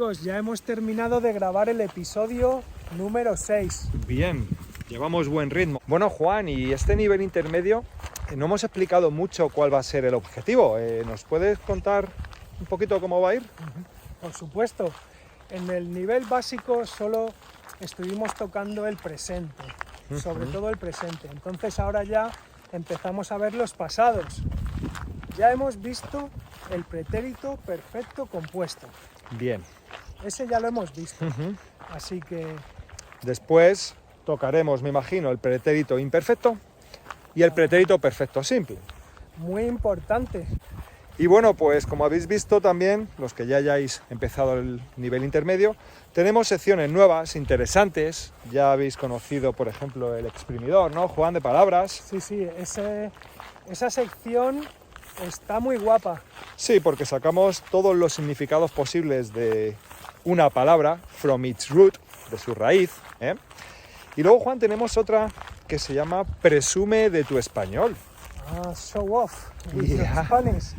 amigos, ya hemos terminado de grabar el episodio número 6. Bien, llevamos buen ritmo. Bueno, Juan, y este nivel intermedio, no hemos explicado mucho cuál va a ser el objetivo. ¿Nos puedes contar un poquito cómo va a ir? Por supuesto, en el nivel básico solo estuvimos tocando el presente, sobre todo el presente. Entonces ahora ya empezamos a ver los pasados. Ya hemos visto el pretérito perfecto compuesto. Bien. Ese ya lo hemos visto. Así que Después tocaremos, me imagino, el pretérito imperfecto y el pretérito perfecto simple. muy importante. Y bueno, pues como habéis visto también, los que ya hayáis empezado el nivel intermedio, tenemos secciones nuevas, interesantes. Ya habéis conocido, por ejemplo, el exprimidor, ¿no, Juan, de palabras? Sí, esa sección está muy guapa. Sí, porque sacamos todos los significados posibles de una palabra, from its root, de su raíz, ¿eh? Y luego, Juan, tenemos otra que se llama Presume de tu español. Show off with Yeah. Spanish.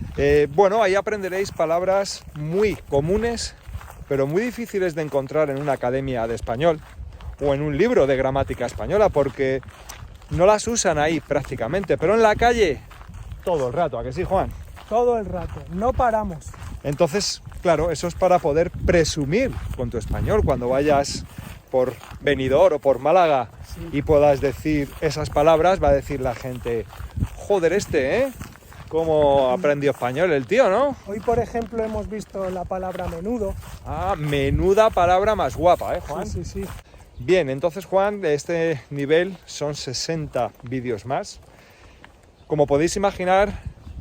Bueno, ahí aprenderéis palabras muy comunes, pero muy difíciles de encontrar en una academia de español o en un libro de gramática española, porque no las usan ahí prácticamente, pero en la calle todo el rato, ¿a que sí, Juan? Todo el rato, no paramos. Entonces, claro, eso es para poder presumir con tu español cuando vayas por Benidorm o por Málaga y puedas decir esas palabras, va a decir la gente, joder, cómo aprendió español el tío, ¿no? Hoy, por ejemplo, hemos visto la palabra menudo. Menuda palabra más guapa, Juan? Sí. Bien, entonces, Juan, de este nivel son 60 vídeos más. Como podéis imaginar,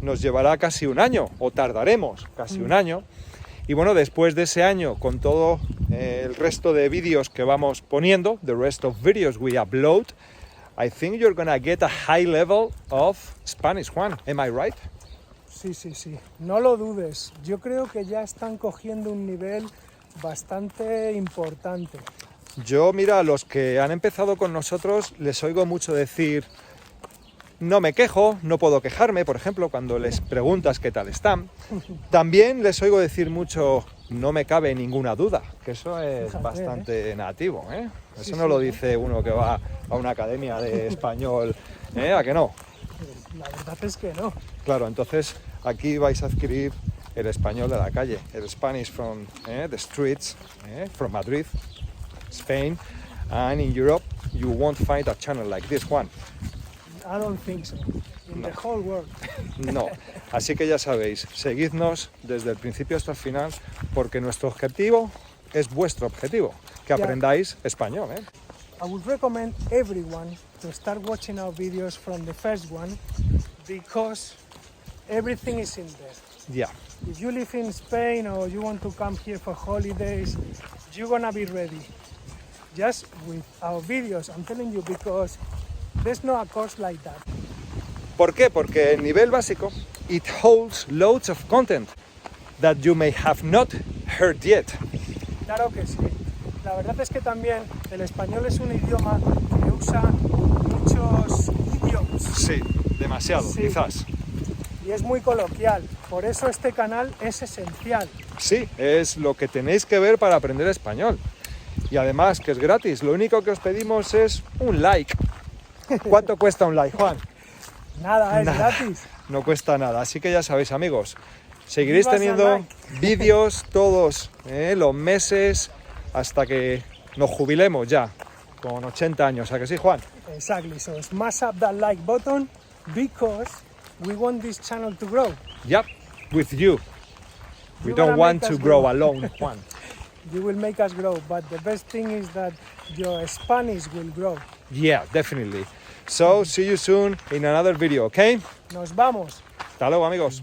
nos llevará casi un año, o tardaremos casi un año. Y bueno, después de ese año, con todo el resto de vídeos que vamos poniendo, the rest of videos we upload, I think you're gonna get a high level of Spanish, Juan. Am I right? Sí. No lo dudes. Yo creo que ya están cogiendo un nivel bastante importante. Yo, mira, a los que han empezado con nosotros les oigo mucho decir, no me quejo, no puedo quejarme, por ejemplo, cuando les preguntas qué tal están. También les oigo decir mucho, no me cabe ninguna duda, que eso es Fíjate, bastante nativo, ¿eh? Eso Sí, no sí, lo ¿no? dice uno que va a una academia de español, ¿A que no? La verdad es que no. Claro, entonces aquí vais a adquirir el español de la calle, el Spanish from the streets, from Madrid, Spain, and in Europe you won't find a channel like this one. I don't think so. In the whole world. No, así que ya sabéis, seguidnos desde el principio hasta el final, porque nuestro objetivo es vuestro objetivo, que Ya. aprendáis español, ¿eh? I would recommend everyone to start watching our videos from the first one because everything is in there. Ya, If you live in Spain or you want to come here for holidays, you're gonna be ready. Just with our videos, I'm telling you, because there's no a course like that. ¿Por qué? Porque el nivel básico, it holds loads of content that you may have not heard yet. Claro que sí. La verdad es que también el español es un idioma que usa muchos idioms Sí, demasiado, Sí. quizás. y es muy coloquial. Por eso este canal es esencial. Sí, es lo que tenéis que ver para aprender español. Y además que es gratis, lo único que os pedimos es un like. ¿Cuánto cuesta un like, Juan? Nada, es Nada. gratis. No cuesta nada, así que ya sabéis, amigos, seguiréis Viva teniendo San vídeos todos los meses hasta que nos jubilemos ya, con 80 años, ¿a que sí, Juan? Exactly. So smash up that like button because we want this channel to grow. Yep, with you. We You're don't gonna want make to us grow grow. alone, Juan. You will make us grow, but the best thing is that your Spanish will grow. Yeah, definitely. So, see you soon in another video, okay? Nos vamos. Hasta luego, amigos.